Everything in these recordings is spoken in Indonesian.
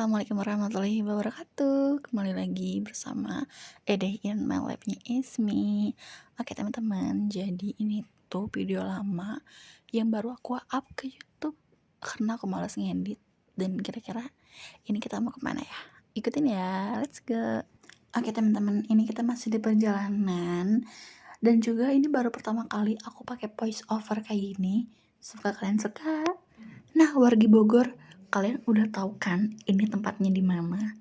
Assalamualaikum warahmatullahi wabarakatuh. Kembali lagi bersama Day in my life-nya Ismi. Oke teman-teman, jadi ini tuh video lama yang baru aku up ke YouTube karena aku malas ngedit. Dan kira-kira ini kita mau kemana ya? Ikutin ya, let's go. Oke teman-teman, ini kita masih di perjalanan. Dan juga ini baru pertama kali aku pakai voice over kayak gini. Suka kalian suka? Nah, wargi Bogor, kalian udah tahu kan ini tempatnya di mana?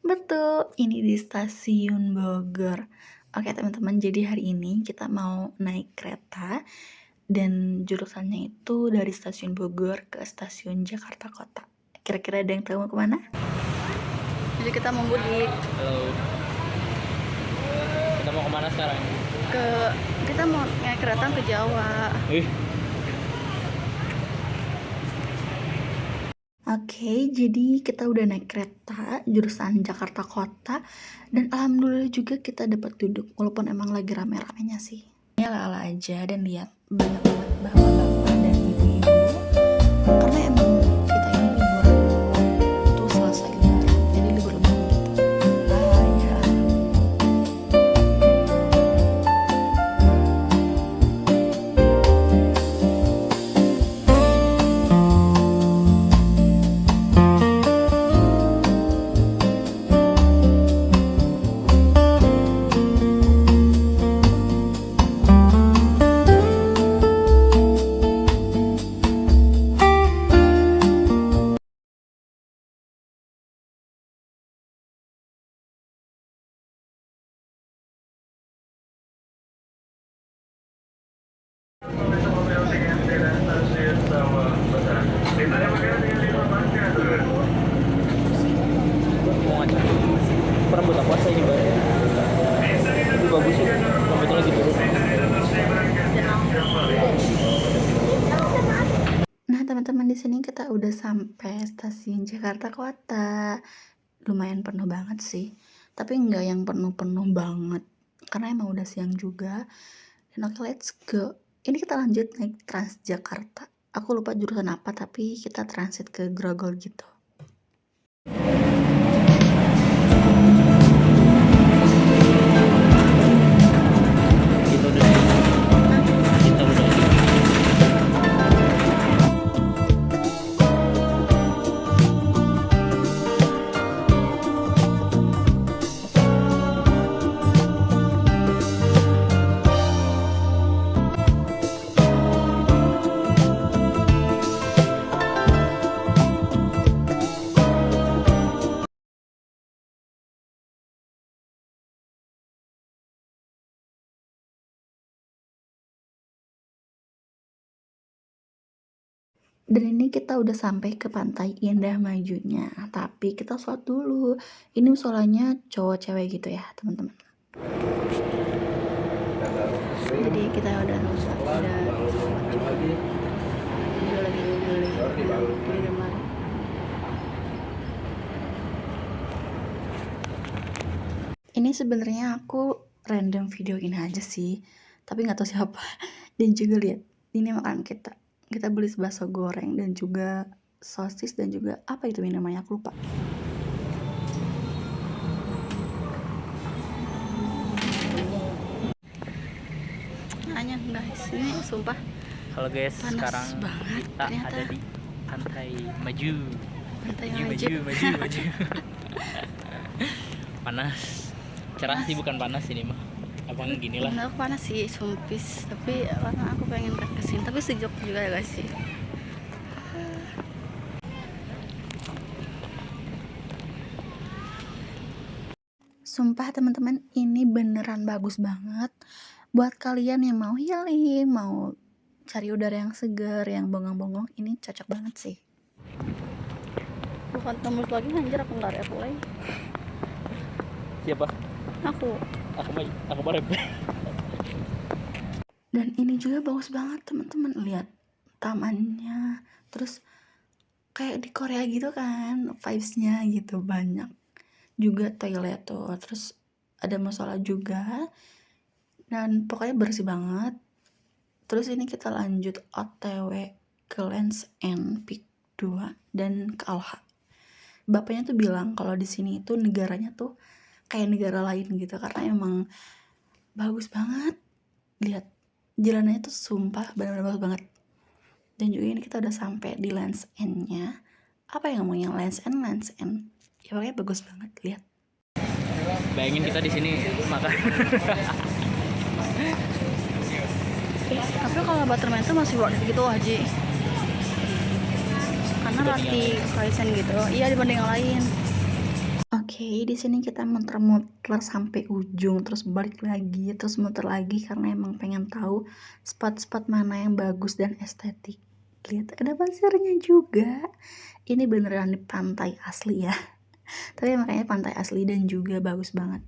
Betul, ini di stasiun Bogor. Oke teman-teman, jadi hari ini kita mau naik kereta dan jurusannya itu dari stasiun Bogor ke stasiun Jakarta Kota. Kira-kira ada yang tahu mau kemana? Jadi kita mau mudik. Halo. Kita mau kemana sekarang? Kita mau naik kereta ke Jawa. Oke, jadi kita udah naik kereta jurusan Jakarta Kota dan alhamdulillah juga kita dapat duduk walaupun emang lagi rame-ramenya sih. Ini ala-ala aja dan lihat banyak banget bapak-bapak dan ibu-ibu karena emang kita ini liburan tuh selesai lebaran, jadi libur lebaran gitu. Ya. Mau ngajak perambut puasa ini mbak. Itu bagus sih, rambutnya lagi turun. Nah teman-teman, di sini kita udah sampai stasiun Jakarta Kota. Lumayan penuh banget sih, tapi nggak yang penuh-penuh banget karena emang udah siang juga. Dan oke, let's go. Ini kita lanjut naik Transjakarta. Aku lupa jurusan apa, tapi kita transit ke Grogol gitu. Kita udah kita udah Dan ini kita udah sampai ke Pantai Indah Majunya, tapi kita sholat dulu. Ini musolanya cowok cewek gitu ya teman-teman. Jadi kita udah sholat juga lagi di depan. Ini sebenarnya aku random video ini aja sih, tapi nggak tahu siapa. Dan juga lihat, ini makanan kita beli bakso goreng dan juga sosis dan juga apa itu namanya, aku lupa. Hanya guys, ini sumpah Halo guys, panas sekarang banget, kita ternyata. ada di Pantai Maju. Pantai Maju. Panas. Cerah sih, bukan panas ini mah. Abang gini lah. Aku panas sih, sumpis, tapi karena aku pengen kesini, tapi sejuk juga ya guys sih. Sumpah teman-teman, ini beneran bagus banget buat kalian yang mau healing, mau cari udara yang segar, yang bongong-bongong, ini cocok banget sih. Bukan tembus lagi anjir, aku nggak reply. Siapa? Aku Barep. Dan ini juga bagus banget teman-teman, lihat tamannya, terus kayak di Korea gitu kan vibes-nya gitu, banyak juga toilet tuh, terus ada musola juga dan pokoknya bersih banget. Terus ini kita lanjut OTW ke Lens and Peak 2 dan ke Alha. bapaknya tuh bilang kalau di sini itu negaranya tuh kayak negara lain gitu, karena emang bagus banget. Lihat jalannya tuh sumpah benar-benar bagus banget. Dan juga ini kita udah sampai di Land's End-nya. Apa yang ngomongnya Land's End? Ya pokoknya bagus banget, lihat. Bayangin kita di sini makan. Tapi kalau Butterman tuh masih worth it gitu Haji. Karena roti kaisen gitu. Iya, dibanding yang lain. Oke, di sini kita muter-muter sampai ujung, terus balik lagi, terus muter lagi karena emang pengen tahu spot-spot mana yang bagus dan estetik. Lihat, ada pasirnya juga. Ini beneran di pantai asli ya. Tapi makanya pantai asli dan juga bagus banget.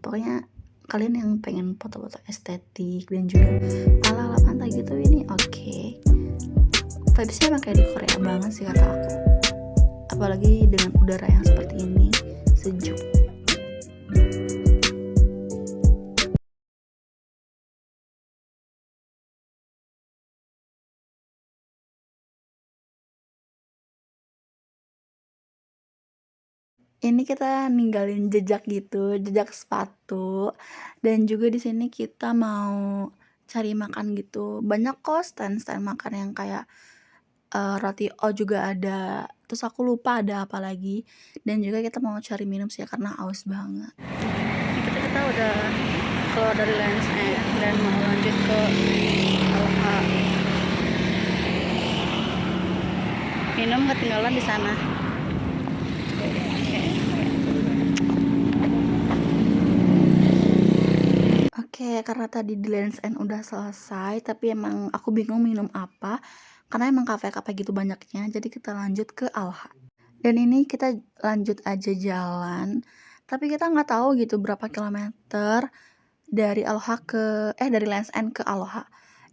Pokoknya kalian yang pengen foto-foto estetik dan juga ala-ala pantai gitu ini oke. Vibesnya emang kayak di Korea banget sih kata aku. Apalagi dengan udara yang seperti ini, sejuk. Ini kita ninggalin jejak gitu, jejak sepatu. Dan juga di sini kita mau cari makan gitu. Banyak kok stand-stand makan yang kayak roti O juga ada. Terus aku lupa ada apa lagi. Dan juga kita mau cari minum sih karena aus banget. Ini kita udah keluar dari Land's End dan mau lanjut ke Aloha. Minum ketinggalan di sana. Oke, karena tadi di Land's End udah selesai, tapi emang aku bingung minum apa, karena emang kafe-kafe gitu banyaknya, jadi kita lanjut ke Aloha. Dan ini kita lanjut aja jalan, tapi kita nggak tahu gitu berapa kilometer dari dari Land's End ke Aloha.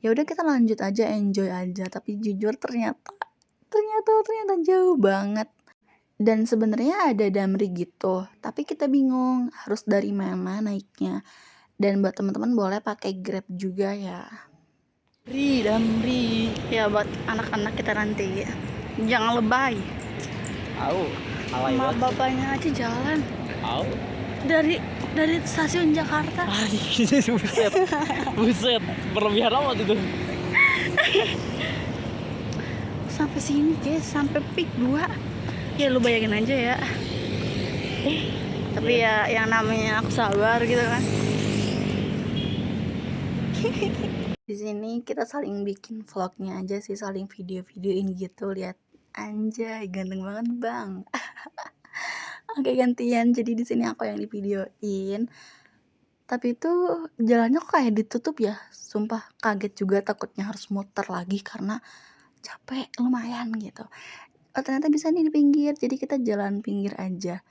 Ya udah kita lanjut aja, enjoy aja, tapi jujur ternyata jauh banget. Dan sebenarnya ada Damri gitu, tapi kita bingung harus dari mana naiknya. Dan buat teman-teman boleh pakai Grab juga ya. Damri. Ya buat anak-anak kita nanti. Jangan lebay. Au, alay Sama banget. bapaknya aja jalan. Au. Dari stasiun Jakarta. Buset, berlebihan amat itu. Sampai sini guys, sampai peak 2. Ya lu bayangin aja ya. Tapi ya yang namanya aku sabar gitu kan. Di sini kita saling bikin vlognya aja sih, saling video-videoin gitu. Lihat, anjay ganteng banget bang. Oke gantian, jadi di sini aku yang di videoin. Tapi itu jalannya kok kayak ditutup ya, sumpah kaget juga, takutnya harus muter lagi karena capek lumayan gitu. Oh ternyata bisa nih di pinggir, jadi kita jalan pinggir aja.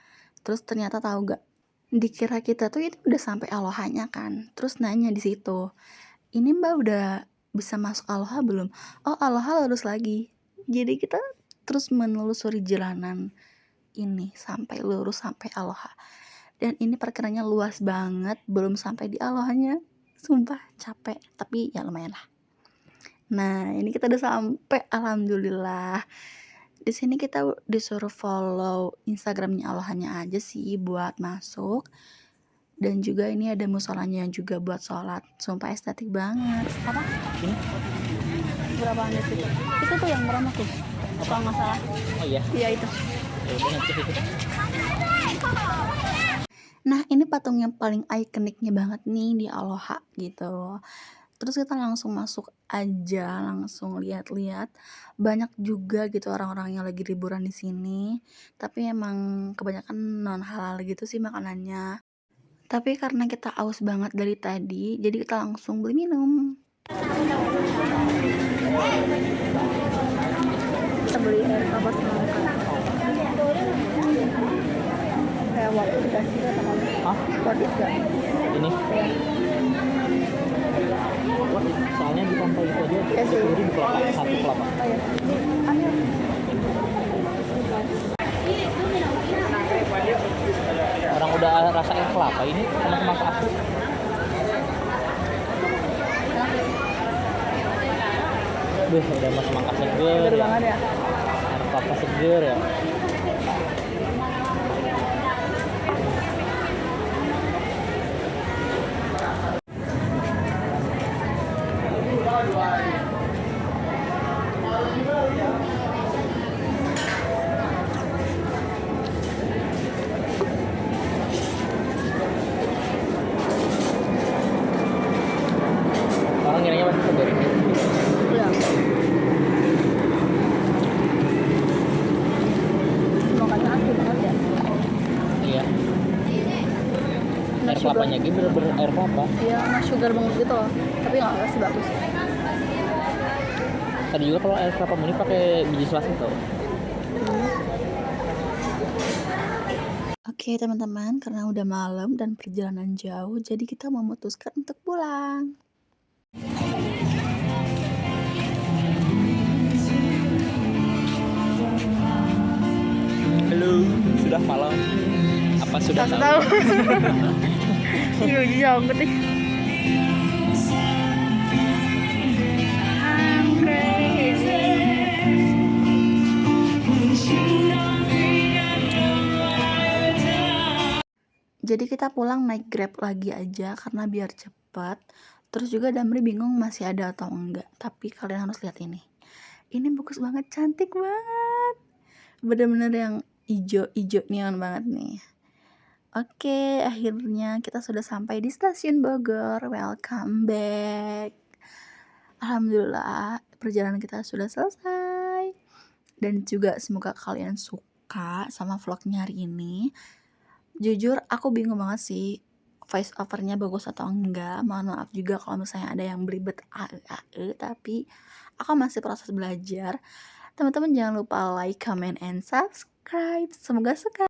Terus ternyata tahu gak, dikira kita tuh itu udah sampai Alohanya kan. Terus nanya di situ, ini mbak udah bisa masuk Aloha belum? Oh Aloha lurus lagi. Jadi kita terus menelusuri jalanan ini sampai lurus sampai Aloha. Dan ini parkirannya luas banget, belum sampai di Alohanya. Sumpah capek, tapi ya lumayan lah. Nah ini kita udah sampai, alhamdulillah. Di sini kita disuruh follow Instagramnya Alohanya aja sih buat masuk. Dan juga ini ada musolanya juga buat sholat. Sumpah estetik banget. Apa? Ini? Berapaan di situ? Itu tuh yang berapa tuh? Kalau nggak salah. Oh iya. Iya itu. Ya udah nanti itu. Nah ini patung yang paling ikoniknya banget nih di Aloha gitu. Terus kita langsung masuk aja, langsung lihat-lihat. Banyak juga gitu orang-orang yang lagi liburan di sini. Tapi emang kebanyakan non halal gitu sih makanannya. Tapi karena kita aus banget dari tadi, jadi kita langsung beli minum. Kita beli air kapas semangka. Kayak waktu dikasih gak sama lu? Hah? Worth it gak? Ini? Soalnya di pantai itu aja Ya sih. di kelapa, satu kelapa. Oh ya. Ini ambil. Orang udah rasain kelapa ini sama aku. Duh, udah mas semangka seger Seger ya. banget ya. Air kelapa seger ya. Orang ngiranya masih segar ini. Udah. Semoga asli banget ya. Iya. Nah, Air kelapanya gitu bener-bener air kelapa. Iya, nah sugar banget gitu loh. Tapi nggak sih bagus. Tadi juga kalau air kelapa murni pakai biji selasi tuh. Oke teman-teman, karena udah malam dan perjalanan jauh, jadi kita memutuskan untuk pulang. Halo, sudah malam. Apa sudah Tak tahu? Iya, jauh nih. Jadi kita pulang naik Grab lagi aja karena biar cepet. Terus juga Damri bingung masih ada atau enggak. Tapi kalian harus lihat ini. Ini bagus banget, cantik banget. Bener-bener yang ijo-ijo neon banget nih. Oke, akhirnya kita sudah sampai di stasiun Bogor. Welcome back. Alhamdulillah, perjalanan kita sudah selesai. Dan juga semoga kalian suka sama vlognya hari ini. Jujur aku bingung banget sih voice overnya bagus atau enggak. Mohon maaf juga kalau misalnya ada yang belibet tapi aku masih proses belajar. Teman-teman jangan lupa like, comment, and subscribe. Semoga suka.